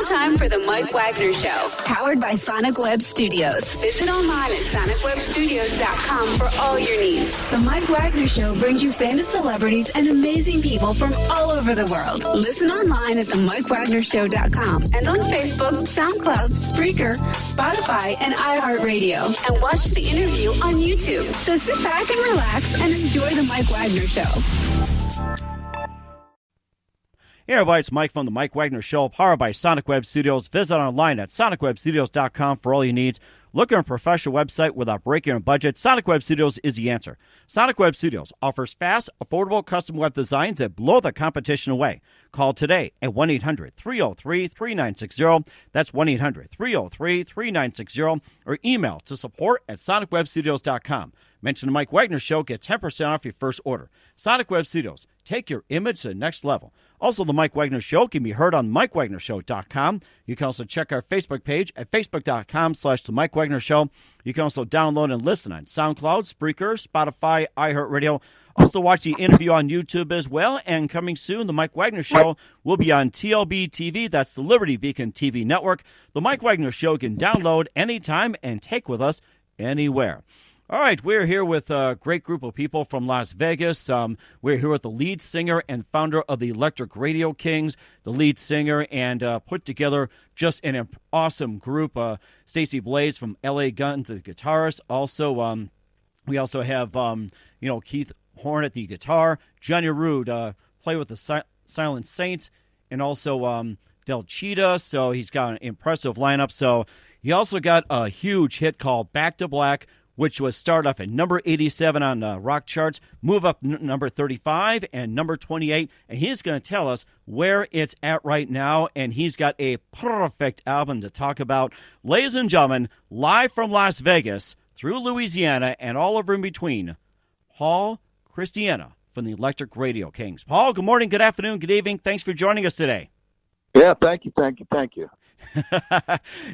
time for the Mike Wagner Show, powered by Sonic Web Studios. Visit online at sonicwebstudios.com for all your needs. The Mike Wagner Show brings you famous celebrities and amazing people from all over the world. Listen online at themikewagnershow.com and on Facebook, SoundCloud, Spreaker, Spotify, and iHeartRadio. And watch the interview on YouTube. So sit back and relax and enjoy the Mike Wagner Show. Hey everybody, it's Mike from the Mike Wagner Show, powered by Sonic Web Studios. Visit online at sonicwebstudios.com for all your needs. Look at a professional website without breaking your budget. Sonic Web Studios is the answer. Sonic Web Studios offers fast, affordable custom web designs that blow the competition away. Call today at 1-800-303-3960. That's 1-800-303-3960. Or email to support@sonicwebstudios.com. Mention the Mike Wagner Show. Get 10% off your first order. Sonic Web Studios. Take your image to the next level. Also, the Mike Wagner Show can be heard on MikeWagnerShow.com. You can also check our Facebook page at Facebook.com/The Mike Wagner Show. You can also download and listen on SoundCloud, Spreaker, Spotify, iHeartRadio. Also, watch the interview on YouTube as well. And coming soon, the Mike Wagner Show will be on TLB TV. That's the Liberty Beacon TV network. The Mike Wagner Show you can download anytime and take with us anywhere. All right, we're here with a great group of people from Las Vegas. We're here with the lead singer and founder of the Electric Radio Kings, the lead singer, and put together just an awesome group. Stacey Blades from LA Guns, the guitarist. Also, we also have Keith Horn at the guitar, Johnny Rude play with the Silent Saints, and also Del Cheetah. So he's got an impressive lineup. So he also got a huge hit called Back to Black, which was start off at number 87 on the rock charts, move up number 35 and number 28, and he's going to tell us where it's at right now, and he's got a Purrrrfect album to talk about. Ladies and gentlemen, live from Las Vegas, through Louisiana, and all over in between, Paul Christiana from the Electric Radio Kings. Paul, good morning, good afternoon, good evening. Thanks for joining us today. Yeah, thank you.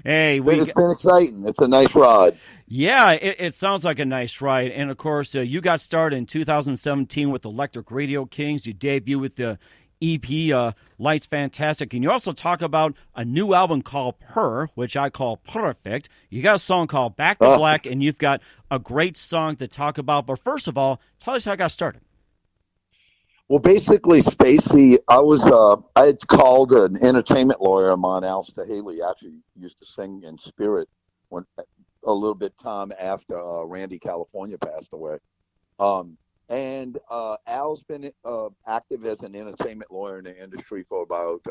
Hey, it's been exciting. It's a nice ride. Yeah, it sounds like a nice ride. And, of course, you got started in 2017 with Electric Radio Kings. You debuted with the EP, Lights Fantastic. And you also talk about a new album called Purrr, which I call Purrrrfect. You got a song called Back to Black, and you've got a great song to talk about. But first of all, tell us how it got started. Well, basically, Stacey, I had called an entertainment lawyer of mine, Alistair Haley, actually used to sing in Spirit a little bit time after Randy California passed away. And Al's been active as an entertainment lawyer in the industry for about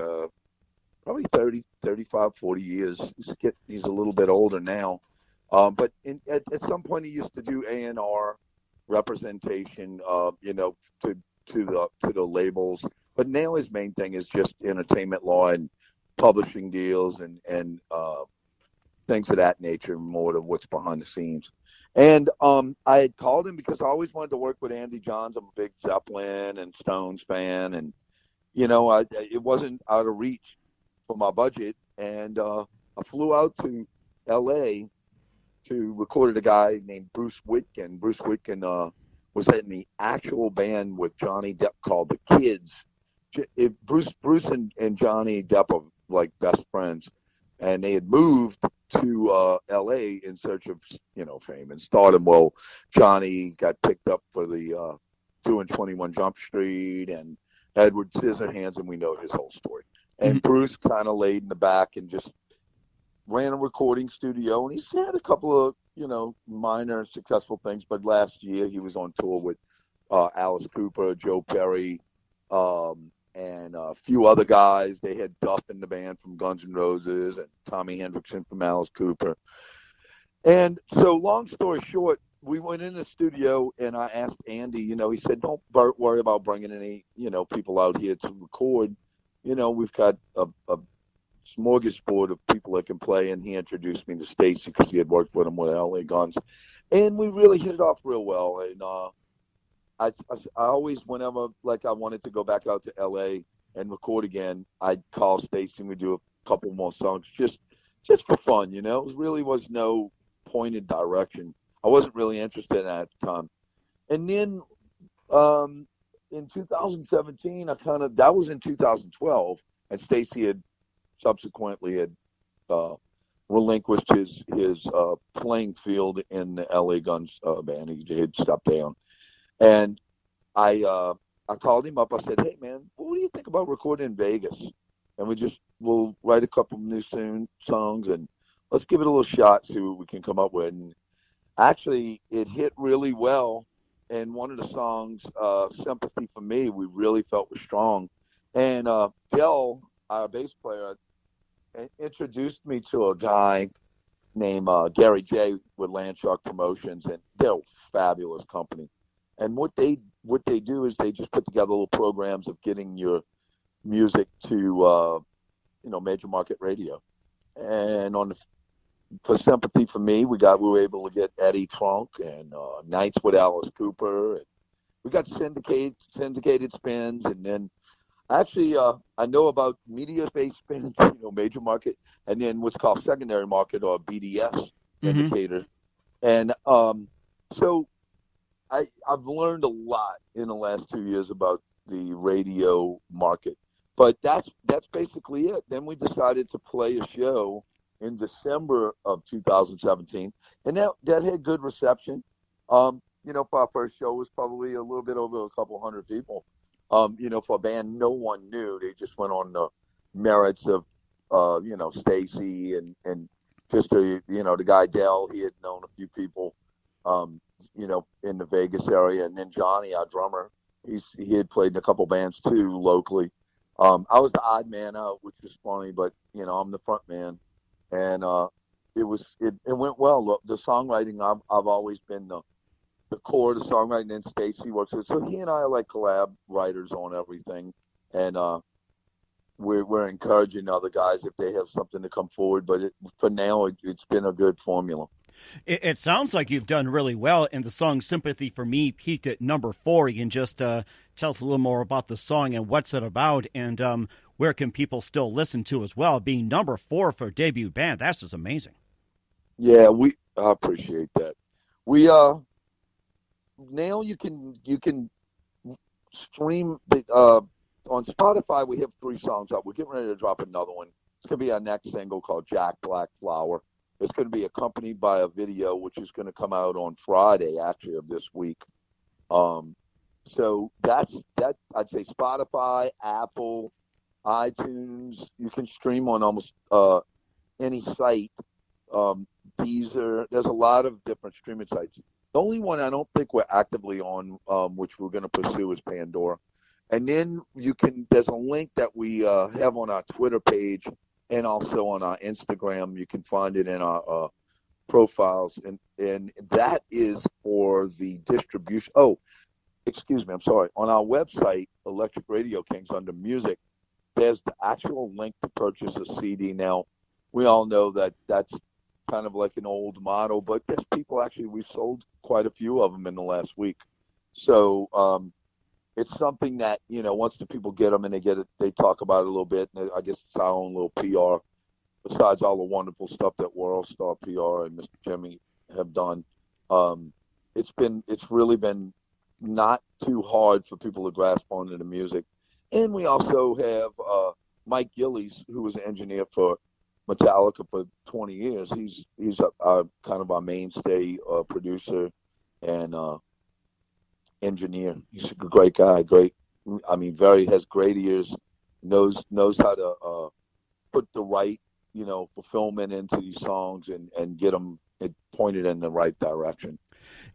probably 30, 35, 40 years. He's a little bit older now. But at some point he used to do A&R representation, to the labels, but now his main thing is just entertainment law and publishing deals and things of that nature, more than what's behind the scenes. And I had called him because I always wanted to work with Andy Johns. I'm a big Zeppelin and Stones fan, and it wasn't out of reach for my budget. And I flew out to L.A. to record with a guy named Bruce Whitkin. Bruce Whitkin was in the actual band with Johnny Depp called The Kids. Bruce and Johnny Depp are like best friends, and they had moved to L.A. in search of fame and stardom. Well, Johnny got picked up for the 2 and 21 Jump Street and Edward Scissorhands, and we know his whole story. And Bruce kind of laid in the back and just ran a recording studio, and he's had a couple of minor successful things, but last year he was on tour with Alice Cooper, Joe Perry, and a few other guys. They had Duff in the band from Guns N' Roses and Tommy Hendrickson from Alice Cooper. And so long story short, we went in the studio and I asked Andy, he said, don't worry about bringing any, people out here to record. We've got a smorgasbord of people that can play, and he introduced me to Stacey because he had worked with him with LA Guns, and we really hit it off real well. And I always, whenever I wanted to go back out to LA and record again, I'd call Stacey and we'd do a couple more songs just for fun. It really was no pointed direction. I wasn't really interested in that at the time. And then in 2017, that was in 2012, and Stacey had subsequently had relinquished his playing field in the LA Guns band. He had stepped down, and I called him up. I said, "Hey man, what do you think about recording in Vegas? And we'll write a couple of new songs and let's give it a little shot, see what we can come up with." And actually, it hit really well. And one of the songs, "Sympathy" for me, we really felt was strong. And Dell, our bass player, introduced me to a guy named Gary J with Landshark Promotions, and they're a fabulous company. And what they do is they just put together little programs of getting your music to major market radio. And for Sympathy for me, we were able to get Eddie Trunk and Nights with Alice Cooper. And we got syndicated spins, and then actually I know about media-based spins, major market, and then what's called secondary market or BDS indicator. And so I've learned a lot in the last 2 years about the radio market. But that's basically it. Then we decided to play a show in December of 2017, and that had good reception. For our first show, it was probably a little bit over a couple hundred people. For a band no one knew, they just went on the merits of, Stacey and just the guy Dell. He had known a few people, in the Vegas area, and then Johnny, our drummer, he had played in a couple bands too locally. I was the odd man out, which was funny, but I'm the front man, and it went well. Look, the songwriting, I've always been the core of the songwriting, and Stacey works with. So he and I are like collab writers on everything, and we're encouraging other guys if they have something to come forward. But for now, it's been a good formula. It sounds like you've done really well, and the song "Sympathy" for me peaked at number 4. You can just tell us a little more about the song and what's it about, and where can people still listen to as well? Being number 4 for a debut band, that's just amazing. Yeah, I appreciate that. We now you can stream on Spotify. We have 3 songs up. We're getting ready to drop another one. It's gonna be our next single called "Jack Black Flower." It's going to be accompanied by a video, which is going to come out on Friday, actually, of this week. So that's that. I'd say Spotify, Apple, iTunes. You can stream on almost any site. Deezer. There's a lot of different streaming sites. The only one I don't think we're actively on, which we're going to pursue, is Pandora. And then there's a link that we have on our Twitter page, and also on our Instagram. You can find it in our profiles, and that is for the distribution. Oh, excuse me, I'm sorry. On our website, Electric Radio Kings, under music, there's the actual link to purchase a CD. Now, we all know that that's kind of like an old motto, but there's people we've sold quite a few of them in the last week. So it's something that, once the people get them and they get it, they talk about it a little bit. And I guess it's our own little PR, besides all the wonderful stuff that World Star PR and Mr. Jimmy have done. It's really been not too hard for people to grasp onto the music. And we also have Mike Gillies, who was an engineer for Metallica for 20 years. He's kind of our mainstay producer and engineer. He's a great guy. Has great ears. Knows how to put the right fulfillment into these songs and get them pointed in the right direction.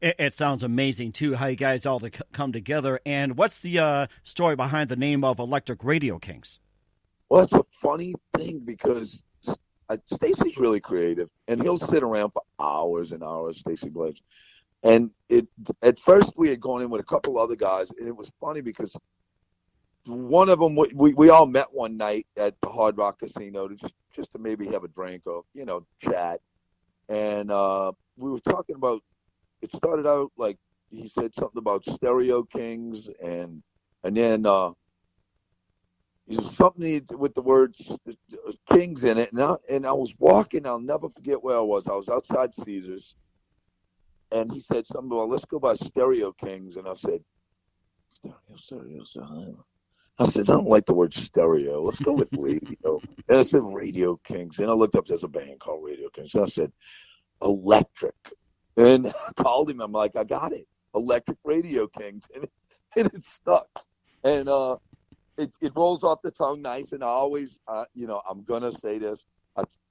It sounds amazing too, how you guys all come together. And what's the story behind the name of Electric Radio Kings? Well, it's a funny thing because Stacey's really creative, and he'll sit around for hours and hours. Stacey Blades. And at first we had gone in with a couple other guys, and it was funny because one of them, we all met one night at the Hard Rock Casino to just to maybe have a drink or, chat. And we were talking about, it started out like he said something about Stereo Kings, and then it was something with the words Kings in it. And I was walking, I'll never forget where I was. I was outside Caesars. And he said something about, let's go by Stereo Kings. And I said, Stereo. I said, I don't like the word stereo. Let's go with radio. And I said Radio Kings. And I looked up, there's a band called Radio Kings. And I said, electric. And I called him. I'm like, I got it. Electric Radio Kings. And it stuck. And it rolls off the tongue nice. And I always, I'm going to say this.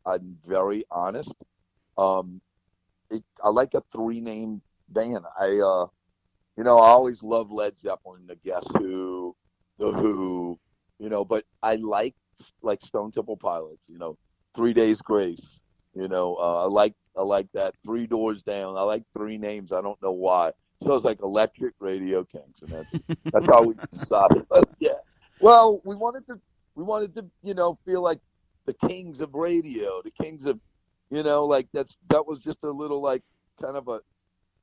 I'm very honest. I like a 3-name band. I always love Led Zeppelin, the Guess Who, the Who, but I like Stone Temple Pilots, 3 Days Grace, I like that. 3 Doors Down. I like 3 names. I don't know why. So it's like Electric Radio Kings, and that's how we decided. Yeah. Well, we wanted to feel like the kings of radio, the kings of, that was just a little kind of a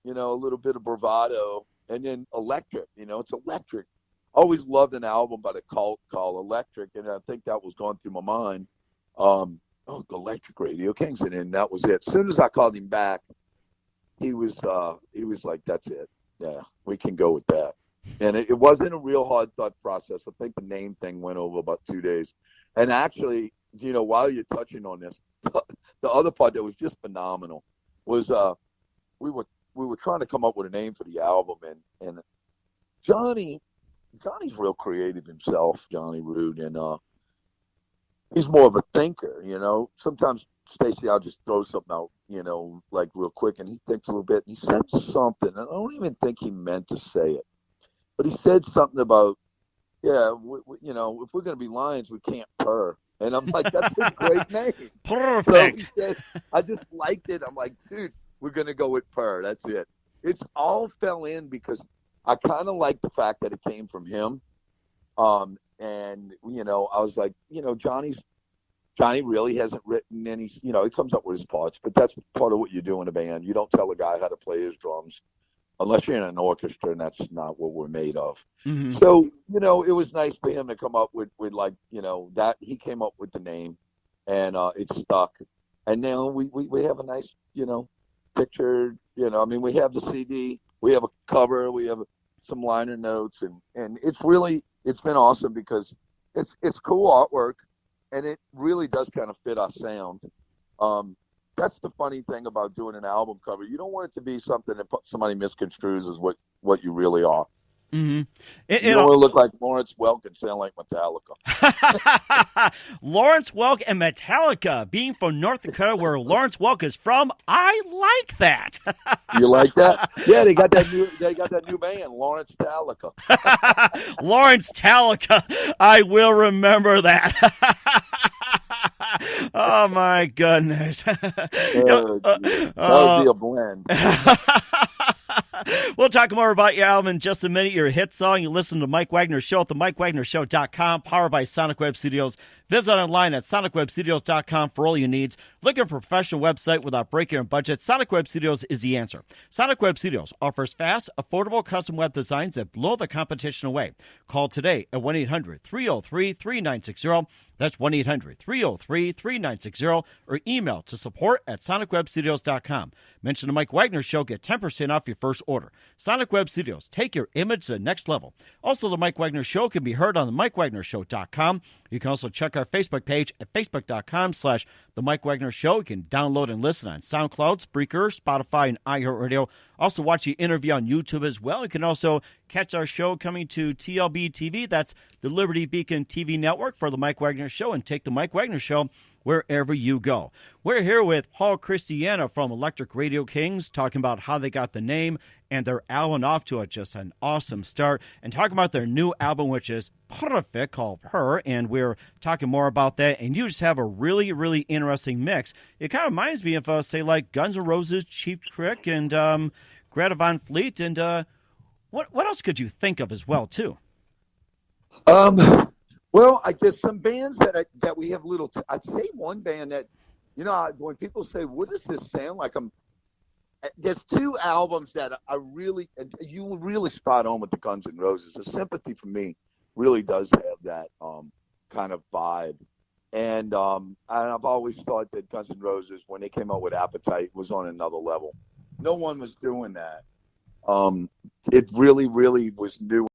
little bit of bravado, and then electric. It's electric. Always loved an album by the Cult called Electric, and I think that was going through my mind. Electric Radio Kings, and then that was it. As soon as I called him back, he was like, "That's it. Yeah, we can go with that." And it wasn't a real hard thought process. I think the name thing went over about 2 days. And actually, while you're touching on this, the other part that was just phenomenal was we were trying to come up with a name for the album, and Johnny's real creative himself, Johnny Rude, and he's more of a thinker, Sometimes, Stacey, I'll just throw something out, real quick, and he thinks a little bit, and he said something, and I don't even think he meant to say it, but he said something about, if we're going to be lions, we can't purr. And I'm like, that's a great name. Purrrfect. So he said, I just liked it. I'm like, dude, we're going to go with Purrr. That's it. It's all fell in because I kind of like the fact that it came from him. And, I was like, Johnny really hasn't written any, he comes up with his parts, but that's part of what you do in a band. You don't tell a guy how to play his drums unless you're in an orchestra, and that's not what we're made of. Mm-hmm. So, it was nice for him to come up with that. He came up with the name, and it stuck. And now we have a nice, picture, we have the CD, we have a cover, we have some liner notes, and it's been awesome because it's cool artwork, and it really does kind of fit our sound. That's the funny thing about doing an album cover. You don't want it to be something that somebody misconstrues as what you really are. Mm-hmm. You don't want to look like Lawrence Welk and sound like Metallica. Lawrence Welk and Metallica, being from North Dakota, where Lawrence Welk is from, I like that. You like that? Yeah, they got that new band, Lawrence Talica. Lawrence Talica, I will remember that. Oh my goodness! That would be a blend. We'll talk more about your album in just a minute. Your hit song. You listen to Mike Wagner Show at the MikeWagnerShow.com, powered by Sonic Web Studios. Visit online at SonicWebStudios.com for all your needs. Looking for a professional website without breaking your budget? Sonic Web Studios is the answer. Sonic Web Studios offers fast, affordable custom web designs that blow the competition away. Call today at 1-800-303-3960. That's 1-800-303-3960, or email to support@SonicWebStudios.com. Mention the Mike Wagner Show, get 10% off your first order. Sonic Web Studios, take your image to the next level. Also, the Mike Wagner Show can be heard on the MikeWagnerShow.com. You can also check our Facebook page at Facebook.com/The Mike Wagner Show. You can download and listen on SoundCloud, Spreaker, Spotify, and iHeartRadio. Also, watch the interview on YouTube as well. You can also catch our show coming to TLB TV. That's the Liberty Beacon TV network for The Mike Wagner Show, and take The Mike Wagner Show wherever you go. We're here with Paul Christiana from Electric Radio Kings, talking about how they got the name and their album off to just an awesome start, and talking about their new album, which is Purrrfect, called Purrr, and we're talking more about that. And you just have a really, really interesting mix. It kind of reminds me of, say, like Guns N' Roses, Cheap Trick, and Greta Van Fleet, and what else could you think of as well, too? Well, I guess some bands that we have little. I'd say one band that, when people say, "What does this sound like?" There's 2 albums that you were really spot on with the Guns N' Roses. The Sympathy for me really does have that kind of vibe, and I've always thought that Guns N' Roses, when they came out with Appetite, was on another level. No one was doing that. It really, really was new.